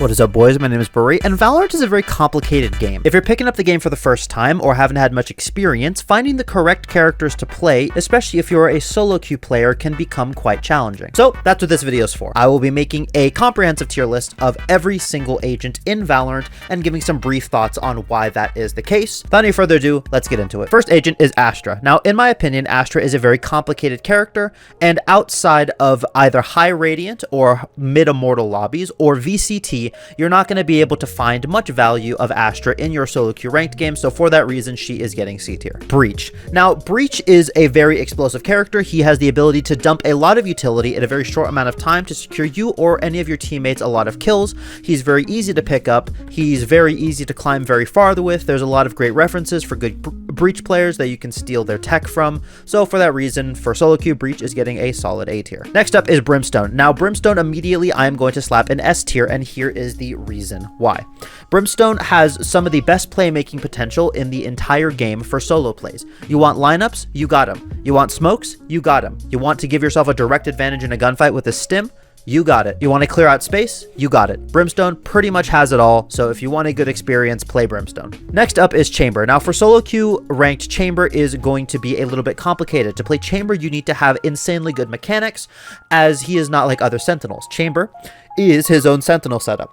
What is up, boys? My name is Berate, and Valorant is a very complicated game. If you're picking up the game for the first time or haven't had much experience, finding the correct characters to play, especially if you're a solo queue player, can become quite challenging. So that's what this video is for. I will be making a comprehensive tier list of every single agent in Valorant and giving some brief thoughts on why that is the case. Without any further ado, let's get into it. First agent is Astra. Now, in my opinion, Astra is a very complicated character, and outside of either high radiant or mid-immortal lobbies or VCT, you're not going to be able to find much value of Astra in your solo queue ranked game, so for that reason, she is getting C tier. Breach. Now, Breach is a very explosive character. He has the ability to dump a lot of utility in a very short amount of time to secure you or any of your teammates a lot of kills. He's very easy to pick up. He's very easy to climb very far with. There's a lot of great references for good Breach players that you can steal their tech from. So for that reason, for solo queue, Breach is getting a solid A tier. Next up is Brimstone. Now, Brimstone, immediately I am going to slap an S tier, and here is the reason why. Brimstone has some of the best playmaking potential in the entire game for solo plays. You want lineups? You got him. You want smokes? You got him. You want to give yourself a direct advantage in a gunfight with a stim? You got it. You want to clear out space? You got it. Brimstone pretty much has it all, so if you want a good experience, play Brimstone. Next up is Chamber. Now, for solo queue ranked, Chamber is going to be a little bit complicated. To play Chamber, you need to have insanely good mechanics, as he is not like other Sentinels. Chamber is his own Sentinel setup.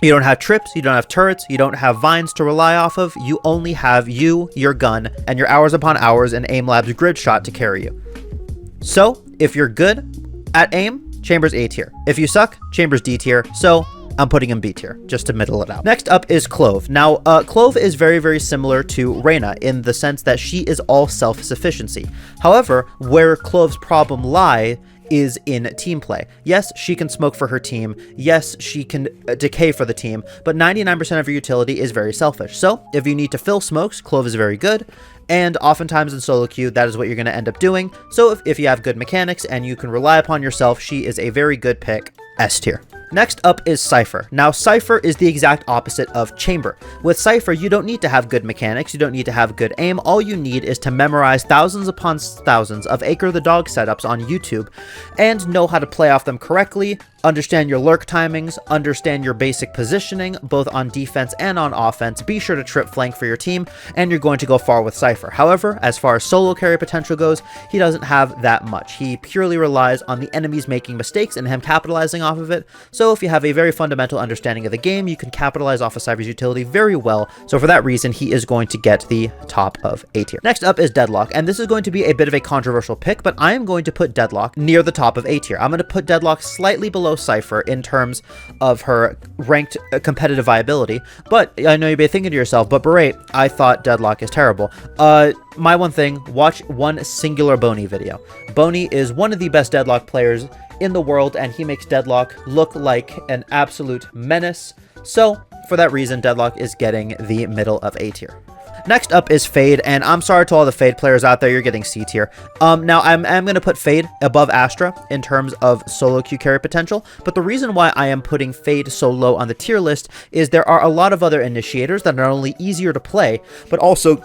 You don't have trips, you don't have turrets, you don't have vines to rely off of, you only have you, your gun, and your hours upon hours in Aim Lab's grid shot to carry you. So, if you're good at aim, Chamber's A tier. If you suck, Chamber's D tier, so I'm putting him B tier, just to middle it out. Next up is Clove. Now, Clove is very, very similar to Reyna in the sense that she is all self-sufficiency. However, where Clove's problem lie is in team play. Yes, she can smoke for her team. Yes, she can decay for the team, but 99% of her utility is very selfish. So if you need to fill smokes, Clove is very good. And oftentimes in solo queue, that is what you're going to end up doing. So if you have good mechanics and you can rely upon yourself, she is a very good pick, S tier. Next up is Cipher. Now, Cipher is the exact opposite of Chamber. With Cipher, you don't need to have good mechanics, you don't need to have good aim. All you need is to memorize thousands upon thousands of Acre the Dog setups on YouTube and know how to play off them correctly, understand your lurk timings, understand your basic positioning, both on defense and on offense. Be sure to trip flank for your team, and you're going to go far with Cipher. However, as far as solo carry potential goes, he doesn't have that much. He purely relies on the enemies making mistakes and him capitalizing off of it. So if you have a very fundamental understanding of the game, you can capitalize off of Cipher's utility very well. So for that reason, he is going to get the top of A tier. Next up is Deadlock, and this is going to be a bit of a controversial pick, but I am going to put Deadlock near the top of A tier. I'm going to put Deadlock slightly below Cipher in terms of her ranked competitive viability, but I know you'll be thinking to yourself, but Berate, I thought Deadlock is terrible. My one thing, watch one singular Boney video. Boney is one of the best Deadlock players in the world, and he makes Deadlock look like an absolute menace. So for that reason, Deadlock is getting the middle of A tier. Next up is Fade, and I'm sorry to all the Fade players out there, you're getting C tier. Now, I'm going to put Fade above Astra in terms of solo queue carry potential, but the reason why I am putting Fade so low on the tier list is there are a lot of other initiators that are not only easier to play, but also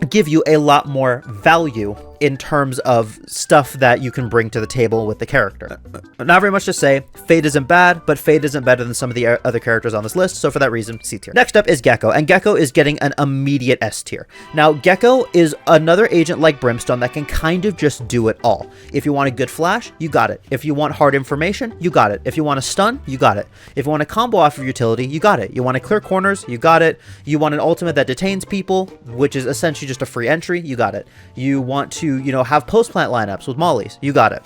give you a lot more value in terms of stuff that you can bring to the table with the character. Not very much to say. Fade isn't bad, but Fade isn't better than some of the other characters on this list, so for that reason, C tier. Next up is Gecko, and Gecko is getting an immediate S tier. Now, Gecko is another agent like Brimstone that can kind of just do it all. If you want a good flash, you got it. If you want hard information, you got it. If you want to stun, you got it. If you want to combo off of utility, you got it. You want to clear corners, you got it. You want an ultimate that detains people, which is essentially just a free entry, you got it. You want to, have post-plant lineups with mollies, you got it.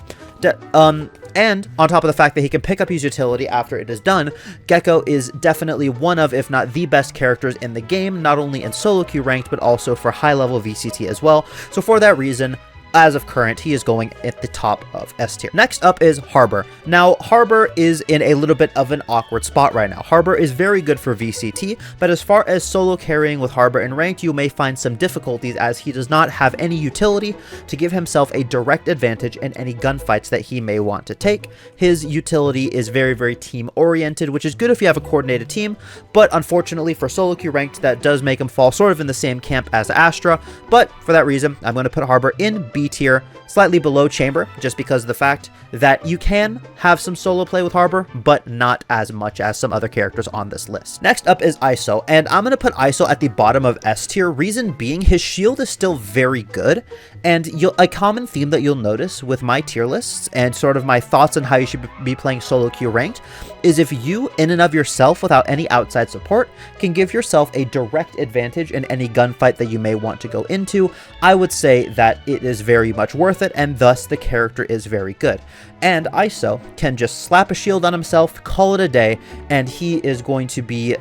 And on top of the fact that he can pick up his utility after it is done, Gecko is definitely one of, if not the best characters in the game, not only in solo queue ranked, but also for high-level VCT as well. So for that reason, as of current, he is going at the top of S tier. Next up is Harbor. Now, Harbor is in a little bit of an awkward spot right now. Harbor is very good for VCT, but as far as solo carrying with Harbor in ranked, you may find some difficulties as he does not have any utility to give himself a direct advantage in any gunfights that he may want to take. His utility is very, very team-oriented, which is good if you have a coordinated team, but unfortunately for solo queue ranked, that does make him fall sort of in the same camp as Astra, but for that reason, I'm going to put Harbor in B B tier, slightly below Chamber, just because of the fact that you can have some solo play with Harbor, but not as much as some other characters on this list. Next up is ISO, and I'm going to put ISO at the bottom of S tier, reason being his shield is still very good, and a common theme that you'll notice with my tier lists and sort of my thoughts on how you should be playing solo queue ranked is if you, in and of yourself, without any outside support, can give yourself a direct advantage in any gunfight that you may want to go into, I would say that it is very much worth it, and thus the character is very good. And ISO can just slap a shield on himself, call it a day, and he is going to be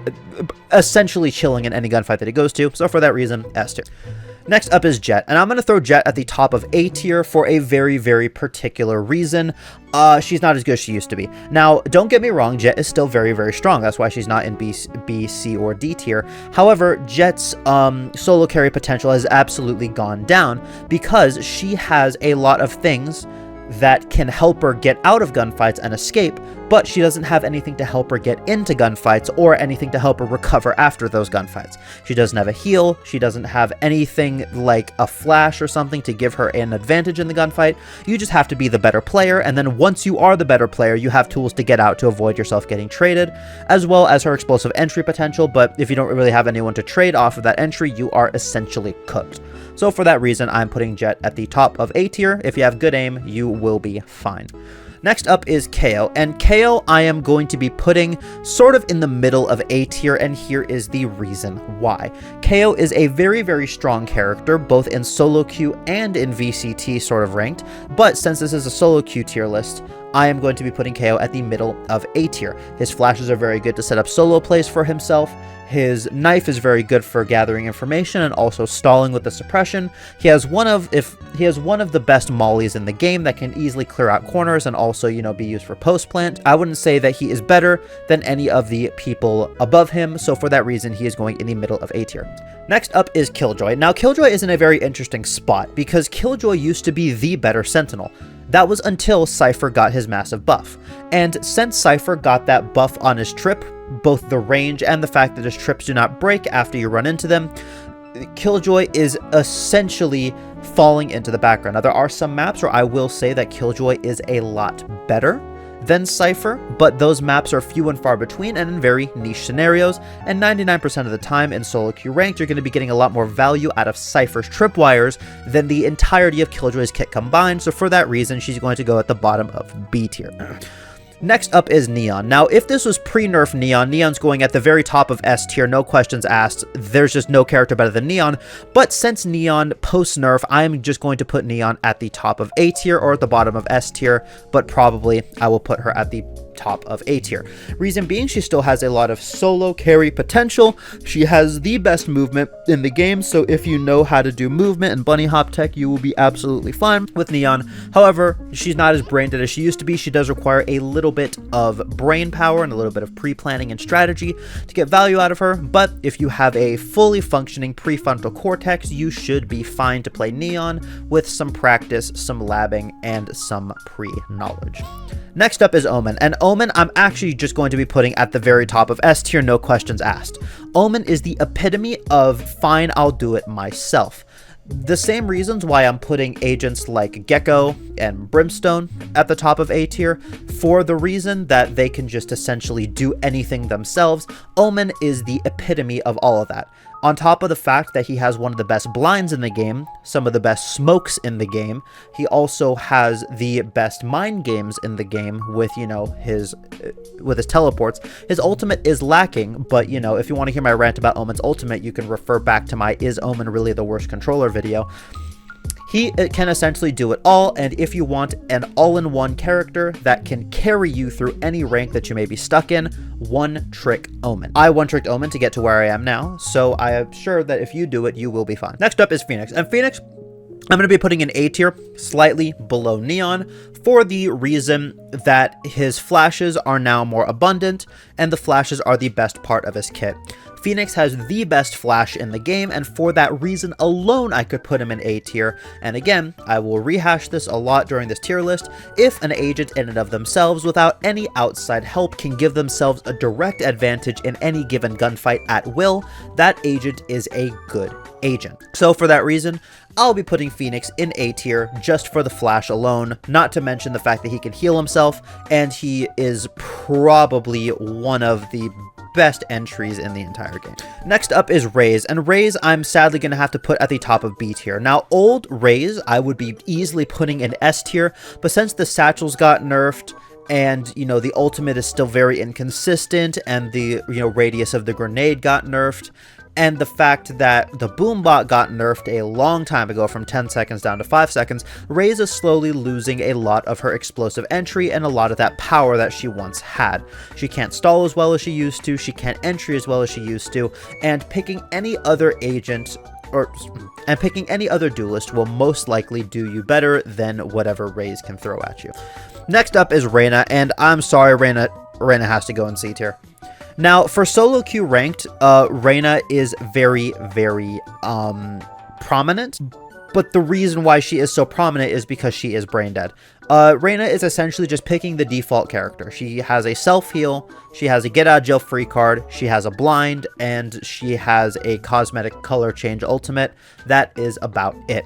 essentially chilling in any gunfight that he goes to, so for that reason, S tier. Next up is Jett, and I'm going to throw Jett at the top of A tier for a very, very particular reason. She's not as good as she used to be. Now, don't get me wrong, Jett is still very, very strong. That's why she's not in B, C, or D tier. However, Jett's solo carry potential has absolutely gone down because she has a lot of things that can help her get out of gunfights and escape, but she doesn't have anything to help her get into gunfights or anything to help her recover after those gunfights. She doesn't have a heal, she doesn't have anything like a flash or something to give her an advantage in the gunfight. You just have to be the better player, and then once you are the better player, you have tools to get out to avoid yourself getting traded, as well as her explosive entry potential, but if you don't really have anyone to trade off of that entry, you are essentially cooked. So for that reason, I'm putting Jett at the top of A tier. If you have good aim, you will be fine. Next up is KO, and KO I am going to be putting sort of in the middle of A tier, and here is the reason why. KO is a very, very strong character, both in solo queue and in VCT sort of ranked, but since this is a solo queue tier list, I am going to be putting KO at the middle of A tier. His flashes are very good to set up solo plays for himself. His knife is very good for gathering information and also stalling with the suppression. He has one of the best mollies in the game that can easily clear out corners and also, you know, be used for post plant. I wouldn't say that he is better than any of the people above him, so for that reason, he is going in the middle of A tier. Next up is Killjoy. Now, Killjoy is in a very interesting spot because Killjoy used to be the better Sentinel. That was until Cipher got his massive buff. And since Cipher got that buff on his trip, both the range and the fact that his trips do not break after you run into them, Killjoy is essentially falling into the background. Now, there are some maps where I will say that Killjoy is a lot better than Cipher, but those maps are few and far between and in very niche scenarios, and 99% of the time in solo queue ranked, you're going to be getting a lot more value out of Cipher's tripwires than the entirety of Killjoy's kit combined, so for that reason, she's going to go at the bottom of B tier. Next up is Neon. Now, if this was pre-nerf Neon, Neon's going at the very top of S tier, no questions asked. There's just no character better than Neon. But since Neon post-nerf, I'm just going to put Neon at the top of A tier or at the bottom of S tier, but probably I will put her at the top of A tier. Reason being, she still has a lot of solo carry potential. She has the best movement in the game, so if you know how to do movement and bunny hop tech, you will be absolutely fine with Neon. However, she's not as brain dead as she used to be. She does require a little bit of brain power and a little bit of pre-planning and strategy to get value out of her, but if you have a fully functioning prefrontal cortex, you should be fine to play Neon with some practice, some labbing, and some pre-knowledge. Next up is Omen, and Omen I'm actually just going to be putting at the very top of S tier, no questions asked. Omen is the epitome of fine, I'll do it myself. The same reasons why I'm putting agents like Gecko and Brimstone at the top of A tier, for the reason that they can just essentially do anything themselves. Omen is the epitome of all of that. On top of the fact that he has one of the best blinds in the game, some of the best smokes in the game, he also has the best mind games in the game with, you know, his teleports. His ultimate is lacking, but, you know, if you want to hear my rant about Omen's ultimate, you can refer back to my Is Omen Really the Worst Controller video. He can essentially do it all, and if you want an all-in-one character that can carry you through any rank that you may be stuck in, one-trick Omen. I one-tricked Omen to get to where I am now, so I am sure that if you do it, you will be fine. Next up is Phoenix, and Phoenix I'm going to be putting in A tier, slightly below Neon, for the reason that his flashes are now more abundant, and the flashes are the best part of his kit. Phoenix has the best flash in the game, and for that reason alone, I could put him in A tier. And again, I will rehash this a lot during this tier list. If an agent in and of themselves, without any outside help, can give themselves a direct advantage in any given gunfight at will, that agent is a good agent. So for that reason, I'll be putting Phoenix in A tier just for the flash alone, not to mention the fact that he can heal himself, and he is probably one of the best entries in the entire game. Next up is Raze, and Raze I'm sadly going to have to put at the top of B tier. Now, old Raze I would be easily putting in S tier, but since the satchels got nerfed, and, you know, the ultimate is still very inconsistent, and the, you know, radius of the grenade got nerfed, and the fact that the boombot got nerfed a long time ago from 10 seconds down to 5 seconds, Raze is slowly losing a lot of her explosive entry and a lot of that power that she once had. She can't stall as well as she used to, she can't entry as well as she used to, and picking any other agent and picking any other duelist will most likely do you better than whatever Raze can throw at you. Next up is Reyna, and I'm sorry, Reyna has to go in C tier. Now, for solo queue ranked, Reyna is very, very prominent, but the reason why she is so prominent is because she is brain dead. Reyna is essentially just picking the default character. She has a self-heal, she has a get-out-of-jail-free card, she has a blind, and she has a cosmetic color change ultimate. That is about it.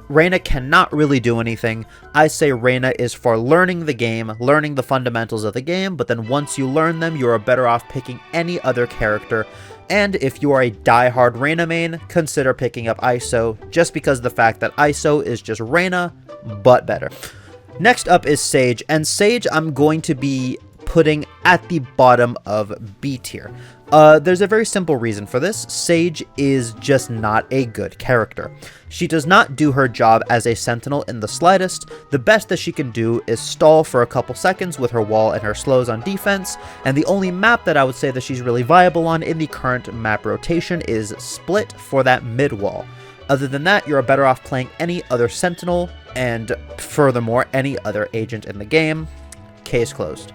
Reyna cannot really do anything. I say Reyna is for learning the game, learning the fundamentals of the game, but then once you learn them, you are better off picking any other character. And if you are a die-hard Reyna main, consider picking up ISO, just because of the fact that ISO is just Reyna, but better. Next up is Sage, and Sage I'm going to be putting at the bottom of B tier. There's a very simple reason for this. Sage is just not a good character. She does not do her job as a sentinel in the slightest. The best that she can do is stall for a couple seconds with her wall and her slows on defense, and the only map that I would say that she's really viable on in the current map rotation is Split for that mid wall. Other than that, you're better off playing any other sentinel, and furthermore, any other agent in the game. Case closed.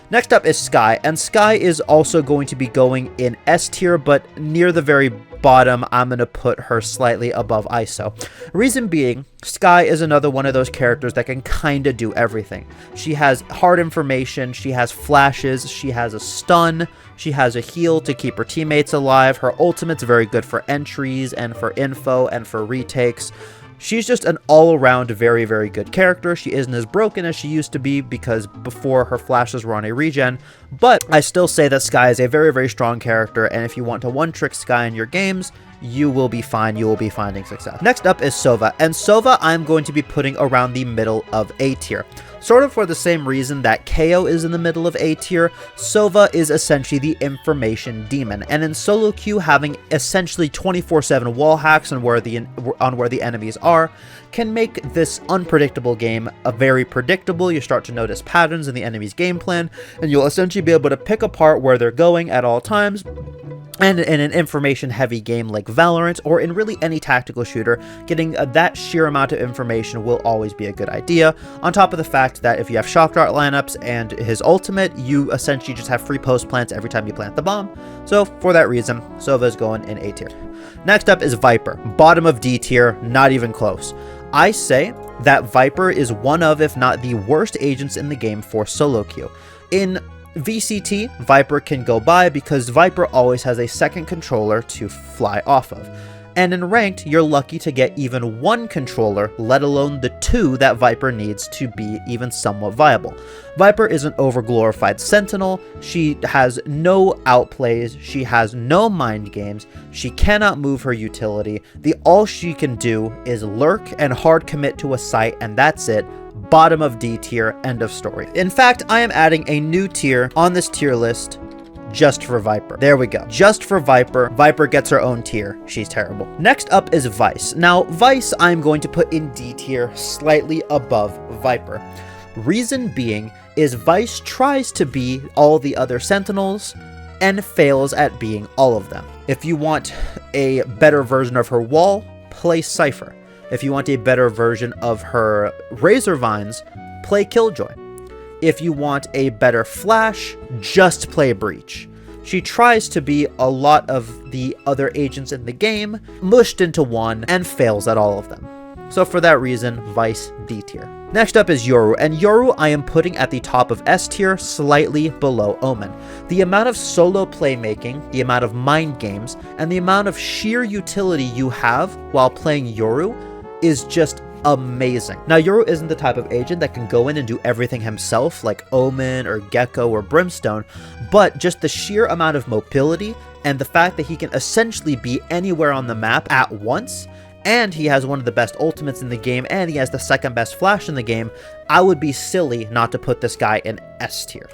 Next up is Skye, and Skye is also going to be going in S tier, but near the very bottom, I'm going to put her slightly above ISO. Reason being, Skye is another one of those characters that can kind of do everything. She has hard information, she has flashes, she has a stun, she has a heal to keep her teammates alive, her ultimate's very good for entries and for info and for retakes. She's just an all-around very, very good character. She isn't as broken as she used to be because before her flashes were on a regen, but I still say that Skye is a very, very strong character, and if you want to one-trick Skye in your games, you will be fine. You will be finding success. Next up is Sova, and Sova I'm going to be putting around the middle of A tier. Sort of for the same reason that KO is in the middle of A tier, Sova is essentially the information demon, and in solo queue, having essentially 24/7 wall hacks on where the enemies are can make this unpredictable game a very predictable. You start to notice patterns in the enemy's game plan, and you'll essentially be able to pick apart where they're going at all times. And in an information-heavy game like Valorant, or in really any tactical shooter, getting that sheer amount of information will always be a good idea, on top of the fact that if you have shock dart lineups and his ultimate, you essentially just have free post plants every time you plant the bomb. So, for that reason, Sova is going in A tier. Next up is Viper, bottom of D tier, not even close. I say that Viper is one of, if not the worst agents in the game for solo queue. In VCT, Viper can go by because Viper always has a second controller to fly off of. And in ranked, you're lucky to get even one controller, let alone the two that Viper needs to be even somewhat viable. Viper is an overglorified sentinel, she has no outplays, she has no mind games, she cannot move her utility, all she can do is lurk and hard commit to a site, and that's it. Bottom of D tier, end of story. In fact, I am adding a new tier on this tier list just for Viper. There we go. Just for Viper. Viper gets her own tier. She's terrible. Next up is Vyse. Now, Vyse I'm going to put in D tier, slightly above Viper. Reason being is Vyse tries to be all the other sentinels and fails at being all of them. If you want a better version of her wall, play Cipher. If you want a better version of her razor vines, play Killjoy. If you want a better flash, just play Breach. She tries to be a lot of the other agents in the game, mushed into one, and fails at all of them. So for that reason, Vyse D tier. Next up is Yoru, and Yoru I am putting at the top of S tier, slightly below Omen. The amount of solo playmaking, the amount of mind games, and the amount of sheer utility you have while playing Yoru is just amazing. Now, Yoru isn't the type of agent that can go in and do everything himself like Omen or Gecko or Brimstone, but just the sheer amount of mobility and the fact that he can essentially be anywhere on the map at once, and he has one of the best ultimates in the game, and he has the second best flash in the game, I would be silly not to put this guy in S tier.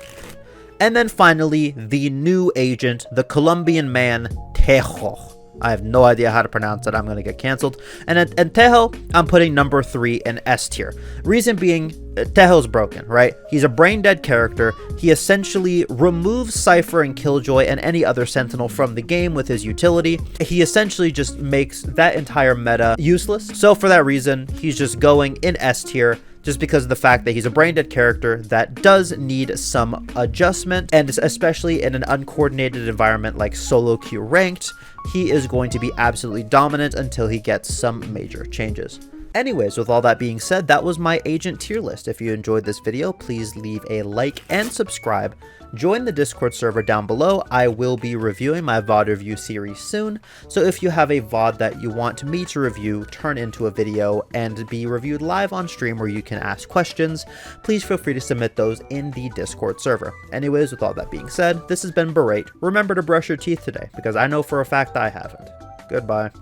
And then finally, the new agent, the Colombian man, Teo. I have no idea how to pronounce it. I'm going to get canceled. And Teo, I'm putting number 3 in S tier. Reason being, Tejo's broken, right? He's a brain-dead character. He essentially removes Cipher and Killjoy and any other Sentinel from the game with his utility. He essentially just makes that entire meta useless. So for that reason, he's just going in S tier, just because of the fact that he's a brain-dead character that does need some adjustment, and especially in an uncoordinated environment like Solo Queue ranked, he is going to be absolutely dominant until he gets some major changes. Anyways, with all that being said, that was my agent tier list. If you enjoyed this video, please leave a like and subscribe. Join the Discord server down below. I will be reviewing my VOD review series soon, so if you have a VOD that you want me to review, turn into a video, and be reviewed live on stream where you can ask questions, please feel free to submit those in the Discord server. Anyways, with all that being said, this has been Berate. Remember to brush your teeth today, because I know for a fact I haven't. Goodbye.